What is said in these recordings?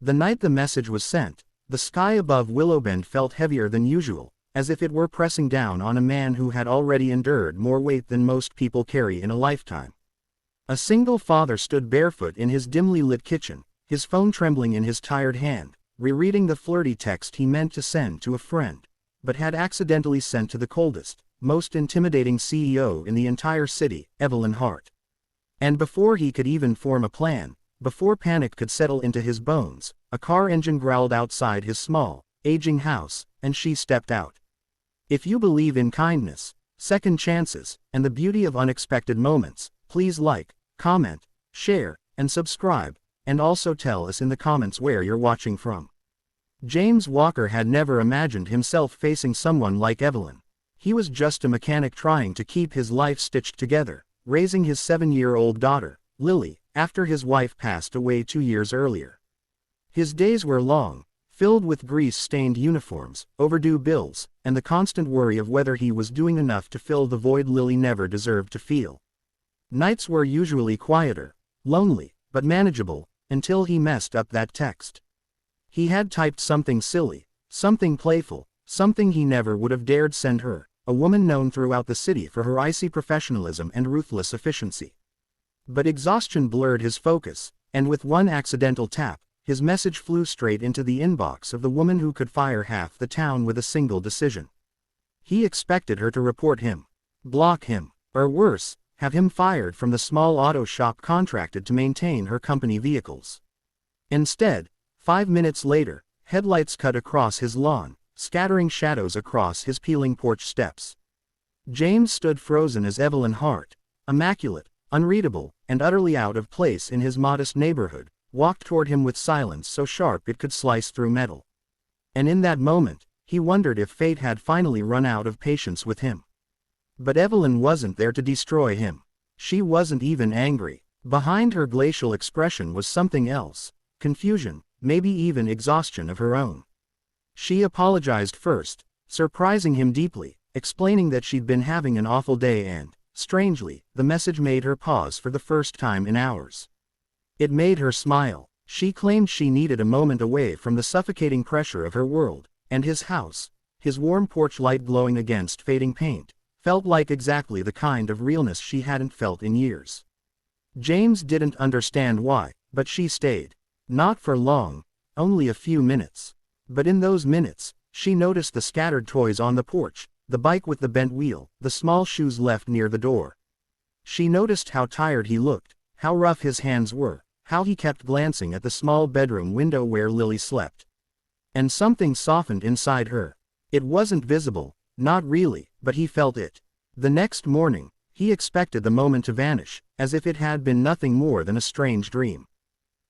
The night the message was sent, the sky above Willowbend felt heavier than usual, as if it were pressing down on a man who had already endured more weight than most people carry in a lifetime. A single father stood barefoot in his dimly lit kitchen, his phone trembling in his tired hand, rereading the flirty text he meant to send to a friend, but had accidentally sent to the coldest, most intimidating CEO in the entire city, Evelyn Hart. And before he could even form a plan, before panic could settle into his bones, a car engine growled outside his small, aging house, and she stepped out. If you believe in kindness, second chances, and the beauty of unexpected moments, please like, comment, share, and subscribe, and also tell us in the comments where you're watching from. James Walker had never imagined himself facing someone like Evelyn. He was just a mechanic trying to keep his life stitched together, raising his 7-year-old daughter, Lily, after his wife passed away 2 years earlier. His days were long, filled with grease-stained uniforms, overdue bills, and the constant worry of whether he was doing enough to fill the void Lily never deserved to feel. Nights were usually quieter, lonely, but manageable, until he messed up that text. He had typed something silly, something playful, something he never would have dared send her, a woman known throughout the city for her icy professionalism and ruthless efficiency. But exhaustion blurred his focus, and with one accidental tap, his message flew straight into the inbox of the woman who could fire half the town with a single decision. He expected her to report him, block him, or worse, have him fired from the small auto shop contracted to maintain her company vehicles. Instead, 5 minutes later, headlights cut across his lawn, scattering shadows across his peeling porch steps. James stood frozen as Evelyn Hart, immaculate, unreadable, and utterly out of place in his modest neighborhood, walked toward him with silence so sharp it could slice through metal. And in that moment, he wondered if fate had finally run out of patience with him. But Evelyn wasn't there to destroy him. She wasn't even angry. Behind her glacial expression was something else, confusion, maybe even exhaustion of her own. She apologized first, surprising him deeply, explaining that she'd been having an awful day and, strangely, the message made her pause for the first time in hours. It made her smile. She claimed she needed a moment away from the suffocating pressure of her world, and his house, his warm porch light glowing against fading paint, felt like exactly the kind of realness she hadn't felt in years. James didn't understand why, but she stayed. Not for long, only a few minutes. But in those minutes, she noticed the scattered toys on the porch, the bike with the bent wheel, the small shoes left near the door. She noticed how tired he looked, how rough his hands were, how he kept glancing at the small bedroom window where Lily slept. And something softened inside her. It wasn't visible, not really, but he felt it. The next morning, he expected the moment to vanish, as if it had been nothing more than a strange dream.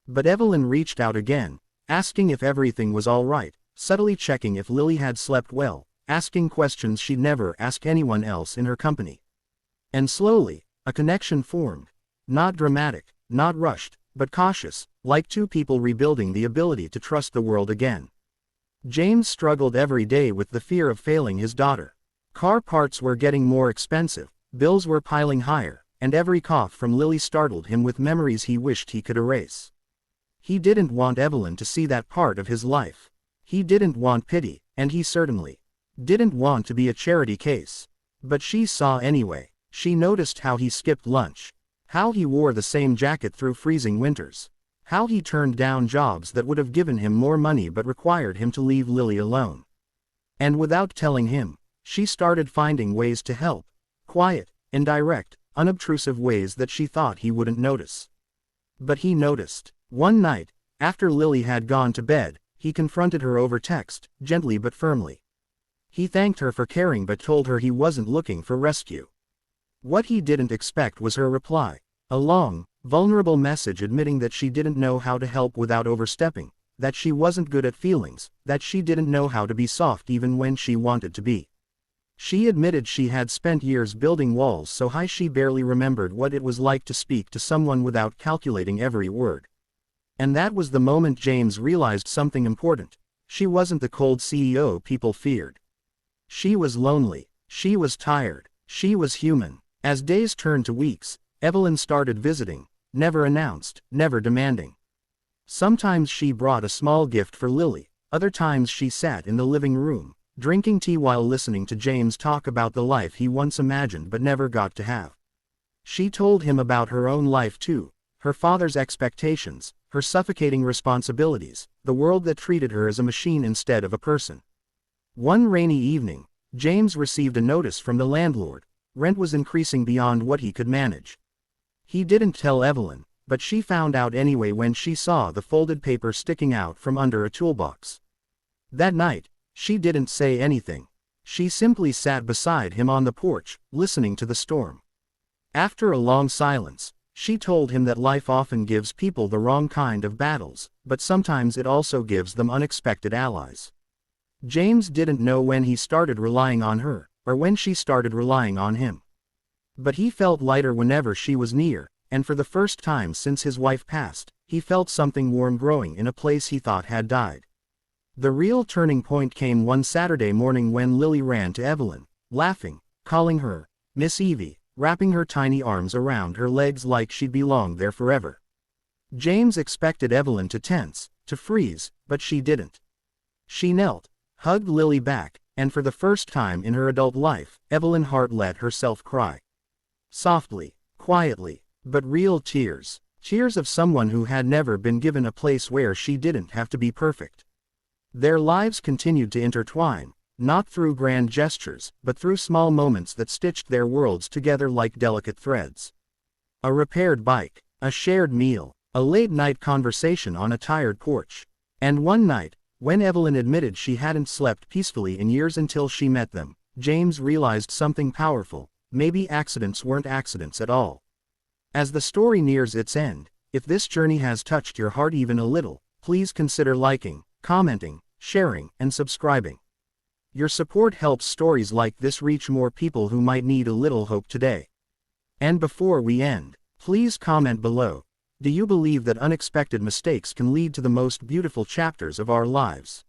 But Evelyn reached out again, asking if everything was all right, subtly checking if Lily had slept well, asking questions she'd never ask anyone else in her company. And slowly, a connection formed. Not dramatic, not rushed, but cautious, like two people rebuilding the ability to trust the world again. James struggled every day with the fear of failing his daughter. Car parts were getting more expensive, bills were piling higher, and every cough from Lily startled him with memories he wished he could erase. He didn't want Evelyn to see that part of his life. He didn't want pity, and he certainly didn't want to be a charity case. But she saw anyway. She noticed how he skipped lunch, how he wore the same jacket through freezing winters, how he turned down jobs that would have given him more money but required him to leave Lily alone. And without telling him, she started finding ways to help, quiet, indirect, unobtrusive ways that she thought he wouldn't notice. But he noticed. One night, after Lily had gone to bed, he confronted her over text, gently but firmly. He thanked her for caring but told her he wasn't looking for rescue. What he didn't expect was her reply, a long, vulnerable message admitting that she didn't know how to help without overstepping, that she wasn't good at feelings, that she didn't know how to be soft even when she wanted to be. She admitted she had spent years building walls so high she barely remembered what it was like to speak to someone without calculating every word. And that was the moment James realized something important. She wasn't the cold CEO people feared. She was lonely. She was tired. She was human. As days turned to weeks, Evelyn started visiting, never announced, never demanding. Sometimes she brought a small gift for Lily, other times she sat in the living room, drinking tea while listening to James talk about the life he once imagined but never got to have. She told him about her own life too, her father's expectations, her suffocating responsibilities, the world that treated her as a machine instead of a person. One rainy evening, James received a notice from the landlord. Rent was increasing beyond what he could manage. He didn't tell Evelyn, but she found out anyway when she saw the folded paper sticking out from under a toolbox. That night, she didn't say anything. She simply sat beside him on the porch, listening to the storm. After a long silence, she told him that life often gives people the wrong kind of battles, but sometimes it also gives them unexpected allies. James didn't know when he started relying on her, or when she started relying on him. But he felt lighter whenever she was near, and for the first time since his wife passed, he felt something warm growing in a place he thought had died. The real turning point came one Saturday morning when Lily ran to Evelyn, laughing, calling her Miss Evie, wrapping her tiny arms around her legs like she'd belonged there forever. James expected Evelyn to tense, to freeze, but she didn't. She knelt, hugged Lily back, and for the first time in her adult life, Evelyn Hart let herself cry. Softly, quietly, but real tears. Tears of someone who had never been given a place where she didn't have to be perfect. Their lives continued to intertwine, not through grand gestures, but through small moments that stitched their worlds together like delicate threads. A repaired bike, a shared meal, a late-night conversation on a tired porch. And one night, when Evelyn admitted she hadn't slept peacefully in years until she met them, James realized something powerful: maybe accidents weren't accidents at all. As the story nears its end, if this journey has touched your heart even a little, please consider liking, commenting, sharing, and subscribing. Your support helps stories like this reach more people who might need a little hope today. And before we end, please comment below: do you believe that unexpected mistakes can lead to the most beautiful chapters of our lives?